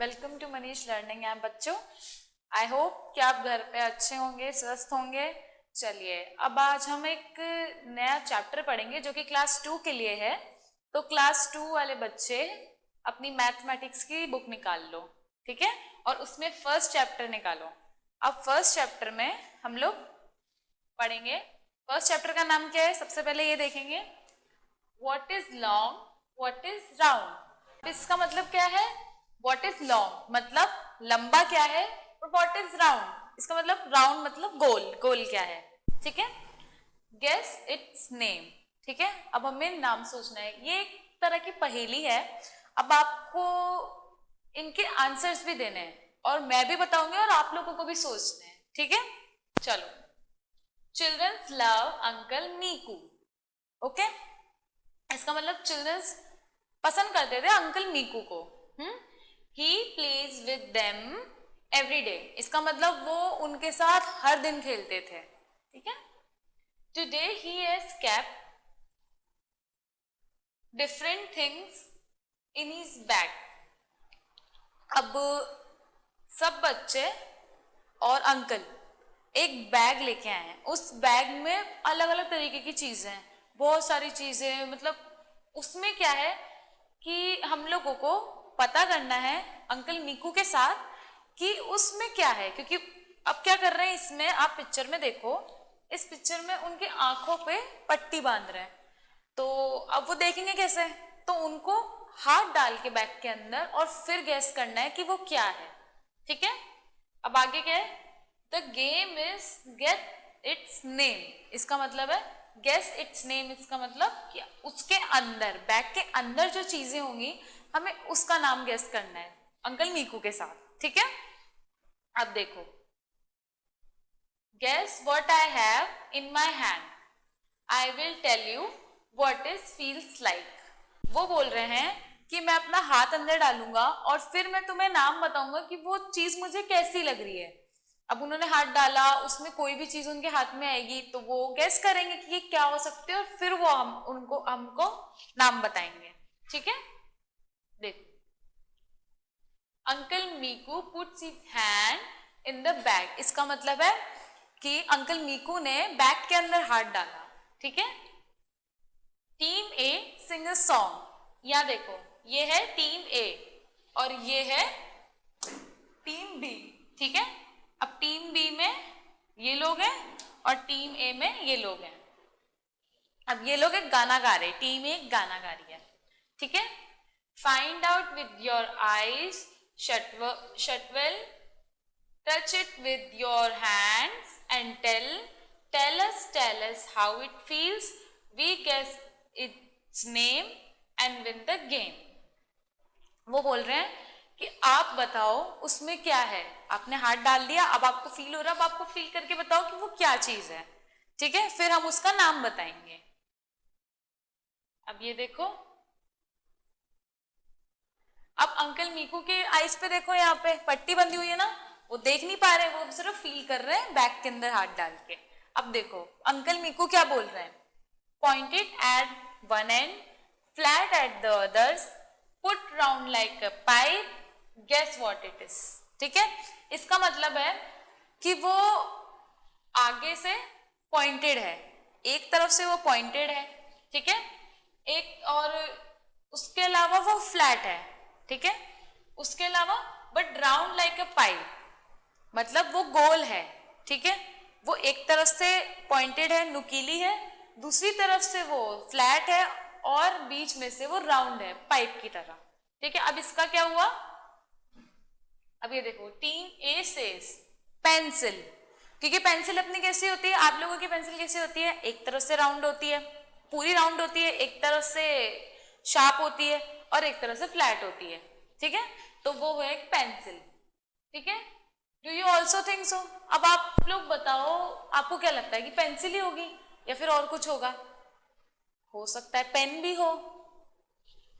Welcome to Manish learning app बच्चों। I hope कि आप घर पे अच्छे होंगे, स्वस्थ होंगे। चलिए अब आज हम एक नया चैप्टर पढ़ेंगे जो कि क्लास 2 के लिए है। तो क्लास 2 वाले बच्चे अपनी मैथमेटिक्स की बुक निकाल लो, ठीक है, और उसमें फर्स्ट चैप्टर निकालो। अब फर्स्ट चैप्टर में हम लोग पढ़ेंगे। फर्स्ट चैप्टर का नाम क्या है? सबसे पहले ये देखेंगे, what is long, what is round. इसका मतलब क्या है? व्हाट इज लॉन्ग मतलब लंबा क्या है, और व्हाट इज राउंड इसका मतलब राउंड मतलब गोल, गोल क्या है, ठीक है। गेस इट्स नेम, ठीक है। अब हमें नाम सोचना है, ये एक तरह की पहेली है। अब आपको इनके आंसर्स भी देने हैं और मैं भी बताऊंगी और आप लोगों को भी सोचने हैं, ठीक है। चलो, चिल्ड्रंस लव अंकल मीकू, ओके। इसका मतलब चिल्ड्रंस पसंद करते थे अंकल मीकू को। He plays with them every day, इसका मतलब वो उनके साथ हर दिन खेलते थे, ठीक है। Today he has kept different things in his bag. अब सब बच्चे और अंकल एक बैग लेके आए हैं। उस बैग में अलग अलग तरीके की चीजें हैं, बहुत सारी चीजें। मतलब उसमें क्या है कि हम लोगों को पता करना है अंकल मीकू के साथ कि उसमें क्या है। क्योंकि अब क्या कर रहे हैं इसमें, आप पिक्चर में देखो, इस पिक्चर में उनके आंखों पे पट्टी बांध रहे हैं। तो अब वो देखेंगे कैसे? तो उनको हाथ डाल के बैग के अंदर और फिर गैस करना है कि वो क्या है, ठीक है। अब आगे क्या है? The game is get it's name, इसका मतलब है गेस इट्स नेम। इसका मतलब कि उसके अंदर, बैग के अंदर जो चीजें होंगी हमें उसका नाम गेस करना है अंकल मीकू के साथ, ठीक है। अब देखो, guess what I have in my hand, I will tell you what is feels like. वो बोल रहे हैं कि मैं अपना हाथ अंदर डालूंगा और फिर मैं तुम्हें नाम बताऊंगा कि वो चीज मुझे कैसी लग रही है। अब उन्होंने हाथ डाला, उसमें कोई भी चीज उनके हाथ में आएगी तो वो गैस करेंगे कि ये क्या हो सकती है और फिर वो हमको नाम बताएंगे, ठीक है। देखो, uncle Meeku puts his hand in the bag, इसका मतलब है कि अंकल मीकू ने बैग के अंदर हाथ डाला, ठीक है। Team A Singh a song, या देखो ये है टीम ए और ये है टीम बी, ठीक है। अब टीम बी में ये लोग हैं और टीम ए में ये लोग हैं। अब ये लोग एक गाना गा रहे, टीम ए गाना गा रही है, ठीक है। Find out with your eyes shut well, touch it with your hands and tell us how it feels, we guess its name and win the game। वो बोल रहे हैं कि आप बताओ उसमें क्या है, आपने हाथ डाल दिया, अब आपको फील हो रहा है, अब आपको फील करके बताओ कि वो क्या चीज है, ठीक है, फिर हम उसका नाम बताएंगे। अब ये देखो, अब अंकल मीकू के आईज पे देखो, यहाँ पे पट्टी बंधी हुई है ना, वो देख नहीं पा रहे, वो सिर्फ फील कर रहे हैं बैग के अंदर हाथ डाल के। अब देखो अंकल मीकू क्या बोल रहे हैं, pointed at one end, flat at the others, put round like a pipe, guess what it is, ठीक है। इसका मतलब है कि वो आगे से पॉइंटेड है, एक तरफ से वो पॉइंटेड है, ठीक है, एक और उसके अलावा वो फ्लैट है, ठीक है, उसके अलावा but round like a pipe मतलब वो गोल है, ठीक है। वो एक तरफ से पॉइंटेड है, नुकीली है, दूसरी तरफ से वो फ्लैट है और बीच में से वो राउंड है पाइप की तरह, ठीक है। अब इसका क्या हुआ? अब ये देखो, टीम ए सेज पेंसिल, क्योंकि पेंसिल अपनी कैसी होती है, आप लोगों की पेंसिल कैसी होती है, एक तरफ से राउंड होती है, पूरी राउंड होती है, एक तरफ से शार्प होती है और एक तरफ से फ्लैट होती है, ठीक है। तो वो है एक पेंसिल, ठीक है। Do you also think so? अब आप लोग बताओ, आपको क्या लगता है कि पेंसिल ही होगी या फिर और कुछ होगा? हो सकता है पेन भी हो,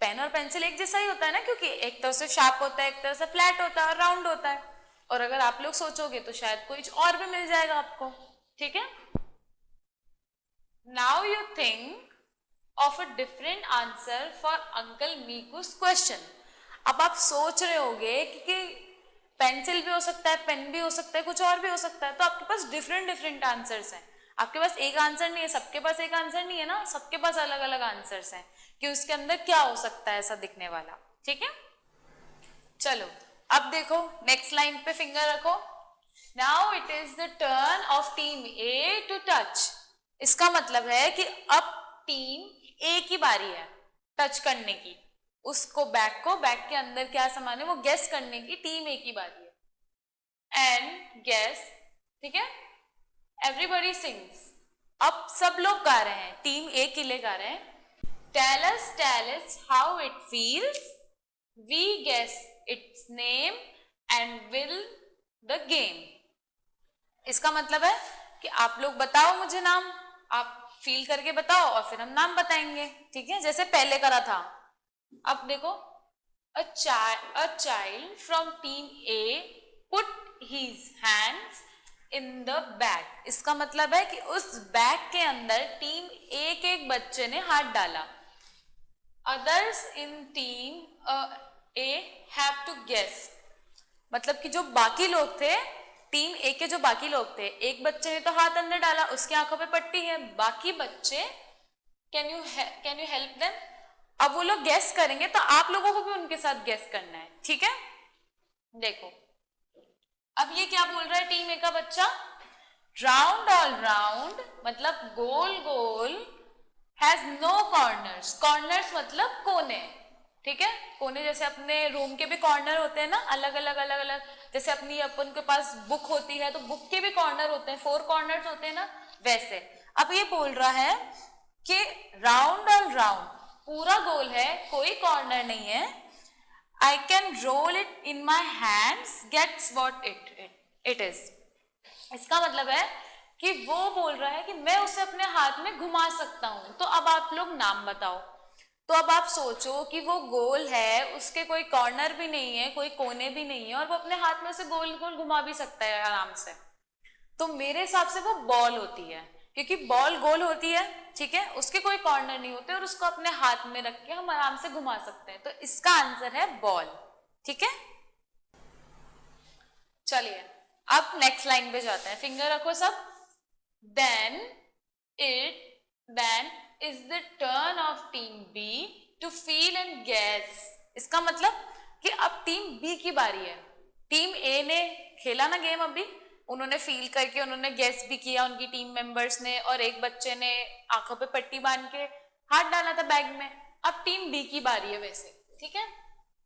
पेन और पेंसिल एक जैसा ही होता है ना, क्योंकि एक तरफ से शार्प होता है, एक तरफ से फ्लैट होता है और राउंड होता है। और अगर आप लोग सोचोगे तो शायद कोई और भी मिल जाएगा आपको, ठीक है। Now you think of a different answer for uncle Meeku's question. अब आप सोच रहे होगे कि पेंसिल भी हो सकता है, पेन भी हो सकता है, कुछ और भी हो सकता है, तो आपके पास डिफरेंट डिफरेंट आंसर्स हैं। आपके पास एक आंसर नहीं है, सबके पास एक आंसर नहीं है ना, सबके पास अलग अलग आंसर्स हैं कि उसके अंदर क्या हो सकता है ऐसा दिखने वाला। ठीक है, चलो अब देखो नेक्स्ट लाइन पे फिंगर रखो। Now it is the turn of team A to touch. इसका मतलब है कि अब टीम ए की बारी है टच करने की, उसको बैग के अंदर क्या सामान है वो गेस करने की टीम ए की बारी है। एंड गेस, ठीक है, एवरीबॉडी सिंग्स। अब सब लोग गा रहे हैं, टीम ए के लिए गा रहे हैं। Tell us how it feels, we guess its name and will the game. इसका मतलब है कि आप लोग बताओ मुझे नाम, आप फील करके बताओ और फिर हम नाम बताएंगे। ठीक है, जैसे पहले करा था। अब देखो, a child from team A put his hands in the bag। इसका मतलब है कि उस बैग के अंदर टीम ए के एक बच्चे ने हाथ डाला। others in team A have to guess, मतलब कि जो बाकी लोग थे, टीम ए के जो बाकी लोग थे, एक बच्चे ने तो हाथ अंदर डाला, उसकी आंखों पे पट्टी है, बाकी बच्चे कैन यू हेल्प देम। अब वो लोग गेस करेंगे तो आप लोगों को भी उनके साथ गेस करना है। ठीक है, देखो अब ये क्या बोल रहा है टीम ए का बच्चा, राउंड ऑल राउंड मतलब गोल गोल, हैज नो कॉर्नर्स। कॉर्नर्स मतलब कोने, ठीक है, कोने जैसे अपने रूम के भी कॉर्नर होते हैं ना, अलग अलग अलग अलग, जैसे अपनी अपन के पास बुक होती है तो बुक के भी कॉर्नर होते हैं, 4 कॉर्नर्स होते हैं ना, वैसे। अब ये बोल रहा है कि राउंड ऑल राउंड पूरा गोल है, कोई कॉर्नर नहीं है। I can roll it in my hands, gets what it is. इसका मतलब है कि वो बोल रहा है कि मैं उसे अपने हाथ में घुमा सकता हूं। तो अब आप लोग नाम बताओ। तो अब आप सोचो कि वो गोल है, उसके कोई कॉर्नर भी नहीं है, कोई कोने भी नहीं है, और वो अपने हाथ में उसे गोल गोल घुमा भी सकता है आराम से। तो मेरे हिसाब से वो बॉल होती है, क्योंकि बॉल गोल होती है, ठीक है, उसके कोई कॉर्नर नहीं होते और उसको अपने हाथ में रख के हम आराम से घुमा सकते हैं। तो इसका आंसर है बॉल। ठीक है, चलिए अब नेक्स्ट लाइन पे जाते हैं, फिंगर रखो सब। Then is the turn of team B to feel and guess. इसका मतलब कि अब टीम बी की बारी है। टीम ए ने खेला ना गेम, अभी उन्होंने फील करके उन्होंने गेस भी किया, उनकी टीम मेंबर्स ने, और एक बच्चे ने आंखों पे पट्टी बांध के हाथ डाला था बैग में। अब टीम बी की बारी है वैसे, ठीक है,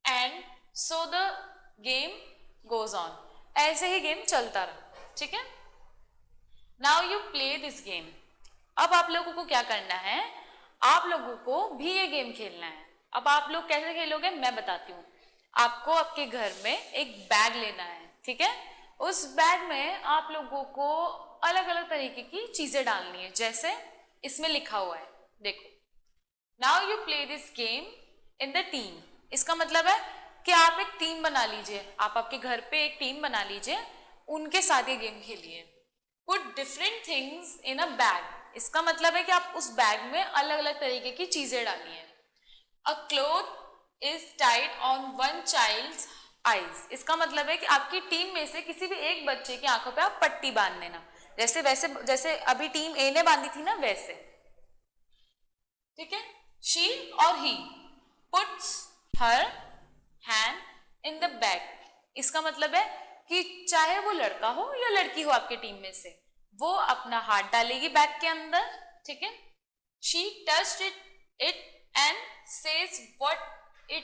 and so the game goes on. ऐसे ही गेम चलता रहा। ठीक है, now you play this game. अब आप लोगों को क्या करना है, आप लोगों को भी ये गेम खेलना है। अब आप लोग कैसे खेलोगे मैं बताती हूँ। आपको आपके घर में एक बैग लेना है, ठीक है, उस बैग में आप लोगों को अलग अलग तरीके की चीजें डालनी है, जैसे इसमें लिखा हुआ है, देखो, now you play this game in the team. इसका मतलब है कि आप एक टीम बना लीजिए, आप आपके घर पे एक टीम बना लीजिए, उनके साथ ये गेम खेलिए। Put different things in a bag. इसका मतलब है कि आप उस बैग में अलग अलग तरीके की चीजें डालिए। A cloth is tied on one child's eyes. इसका मतलब है कि आपकी टीम में से किसी भी एक बच्चे की आंखों पे आप पट्टी बांध देना, जैसे वैसे जैसे अभी टीम ए ने बांधी थी ना वैसे। ठीक है, शी और he puts her hand in the bag. इसका मतलब है कि चाहे वो लड़का हो या लड़की हो आपकी टीम में से, वो अपना हाथ डालेगी बैग के अंदर। ठीक है, she touched it and says what it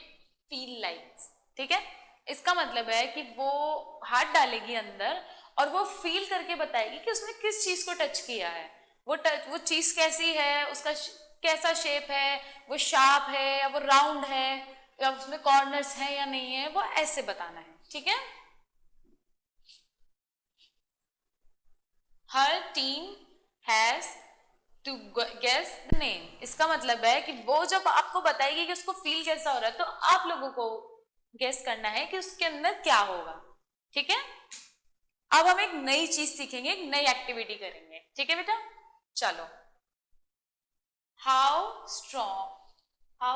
feel like. ठीक है, इसका मतलब है कि वो हाथ डालेगी अंदर और वो फील करके बताएगी कि उसने किस चीज को टच किया है, वो चीज कैसी है, उसका कैसा शेप है, वो शार्प है या वो राउंड है, या उसमें कॉर्नर्स है या नहीं है, वो ऐसे बताना है। ठीक है, हर team has to guess the name. इसका मतलब है कि वो जब आपको बताएगी कि उसको फील कैसा हो रहा है, तो आप लोगों को गेस करना है कि उसके अंदर क्या होगा। ठीक है, अब हम एक नई चीज सीखेंगे, एक नई एक्टिविटी करेंगे। ठीक है बेटा, चलो। How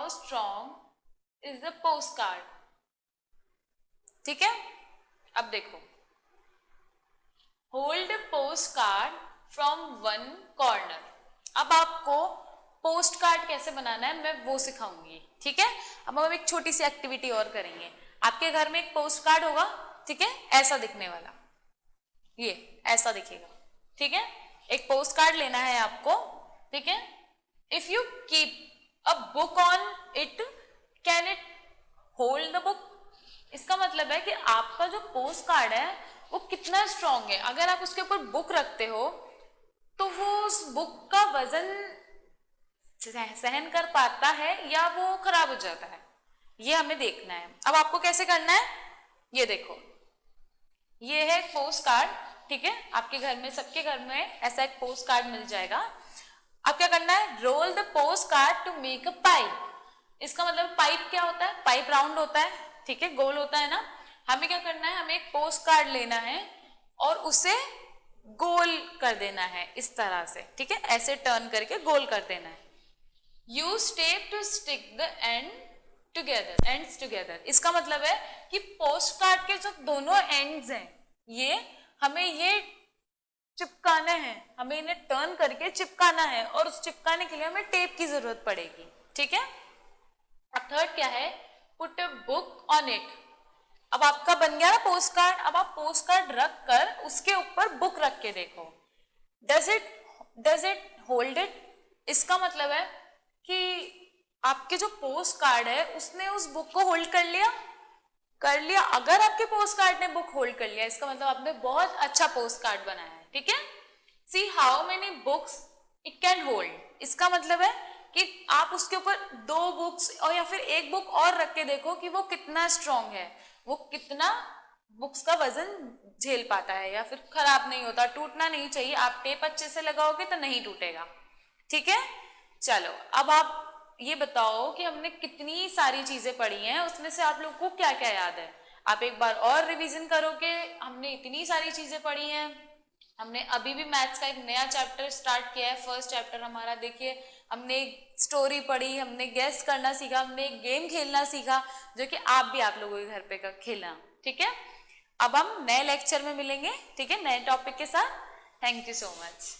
strong is the post card. ठीक है। अब देखो, hold post card from one corner. अब आपको पोस्ट कार्ड कैसे बनाना है मैं वो सिखाऊंगी, ठीक है। अब हम एक छोटी सी एक्टिविटी और करेंगे। आपके घर में एक पोस्ट कार्ड होगा, ठीक है, ऐसा दिखने वाला, ये ऐसा दिखेगा, ठीक है। एक पोस्ट कार्ड लेना है आपको, ठीक है। If you keep a book on it, can it hold the book? इसका मतलब है कि आपका जो पोस्ट कार्ड है वो कितना स्ट्रांग है। अगर आप उसके ऊपर बुक रखते हो तो वो उस बुक का वजन सहन कर पाता है या वो खराब हो जाता है, ये हमें देखना है। अब आपको कैसे करना है, ये देखो, ये है पोस्ट कार्ड, ठीक है। आपके घर में, सबके घर में ऐसा एक पोस्ट कार्ड मिल जाएगा। अब क्या करना है, roll the post card to make a pipe. इसका मतलब पाइप क्या होता है, पाइप राउंड होता है, ठीक है, गोल होता है ना। हमें क्या करना है, हमें एक पोस्ट कार्ड लेना है और उसे गोल कर देना है इस तरह से, ठीक है, ऐसे टर्न करके गोल कर देना है। Use tape to stick the ends together. इसका मतलब है कि पोस्ट कार्ड के जो दोनों एंड्स हैं ये हमें ये चिपकाना है, हमें इन्हें टर्न करके चिपकाना है और उस चिपकाने के लिए हमें टेप की जरूरत पड़ेगी, ठीक है। अब थर्ड क्या है, put a book on it. अब आपका बन गया ना पोस्ट कार्ड। अब आप पोस्ट कार्ड रख कर उसके ऊपर बुक रख के देखो, डज इट होल्ड इट? इसका मतलब है कि आपके जो पोस्ट कार्ड है उसने उस बुक को होल्ड कर लिया। अगर आपके पोस्ट कार्ड ने बुक होल्ड कर लिया, इसका मतलब आपने बहुत अच्छा पोस्ट कार्ड बनाया है, ठीक है। See how many books it can hold. इसका मतलब है कि आप उसके ऊपर 2 बुक्स और या फिर 1 बुक और रख के देखो कि वो कितना स्ट्रांग है, वो कितना बुक्स का वजन झेल पाता है या फिर खराब नहीं होता, टूटना नहीं चाहिए। आप टेप अच्छे से लगाओगे तो नहीं टूटेगा, ठीक है। चलो अब आप ये बताओ कि हमने कितनी सारी चीजें पढ़ी हैं, उसमें से आप लोग को क्या क्या याद है। आप एक बार और रिवीजन करोगे, हमने इतनी सारी चीजें पढ़ी हैं। हमने अभी भी मैथ्स का एक नया चैप्टर स्टार्ट किया है, फर्स्ट चैप्टर हमारा। देखिए, हमने एक स्टोरी पढ़ी, हमने गेस करना सीखा, हमने एक गेम खेलना सीखा जो कि आप भी आप लोगों के घर पे खेलना, ठीक है। अब हम नए लेक्चर में मिलेंगे, ठीक है, नए टॉपिक के साथ। Thank you so much.